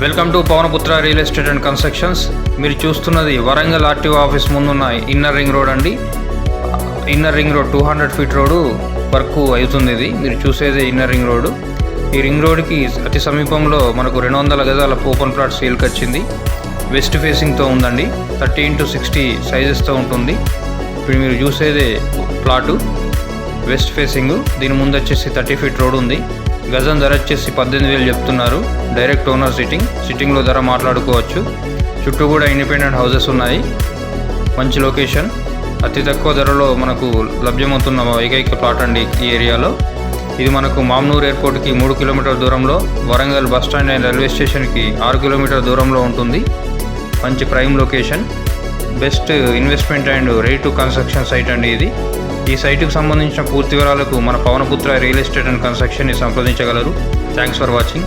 Welcome to Pawanputra real estate and constructions. మీరు చూస్తున్నది Warangal RTO office ముందున్న ఇన్నర్ రింగ్ రోడ్ అండి. Inner ring road 200 feet road work అవుతుంది. ఇది మీరు చూసేది ఇన్నర్ రింగ్ రోడ్డు. ఈ రింగ్ రోడ్కి అతి సమీపంలో మనకు 200 గజాల ఓపెన్ ప్లాట్ సేల్కి వచ్చింది. వెస్ట్ ఫేసింగ్తో ఉందండి. 30x60 సైజెస్తో ఉంటుంది. ఇప్పుడు మీరు చూసేదే ప్లాటు వెస్ట్ ఫేసింగ్. దీని ముందు వచ్చేసి 30 ఫీట్ రోడ్ ఉంది. గజం ధర వచ్చేసి 18,000 చెప్తున్నారు. డైరెక్ట్ ఓనర్ సిట్టింగ్లో ధర మాట్లాడుకోవచ్చు. చుట్టూ కూడా ఇండిపెండెంట్ హౌసెస్ ఉన్నాయి. మంచి లొకేషన్, అతి తక్కువ ధరలో మనకు లభ్యమవుతున్న ఏకైక ప్లాట్ అండి ఈ ఏరియాలో. ఇది మనకు మామ్నూర్ ఎయిర్పోర్ట్కి 3 కిలోమీటర్ దూరంలో, Warangal bus stand and railway స్టేషన్కి 6 కిలోమీటర్ దూరంలో ఉంటుంది. మంచి prime location, best investment and ready to construction site అండి ఇది. ఈ సైటుకు సంబంధించిన పూర్తి వివరాలకు మన పవనపుత్ర రియల్ ఎస్టేట్ అండ్ కన్స్ట్రక్షన్ని సంప్రదించగలరు. Thanks for watching.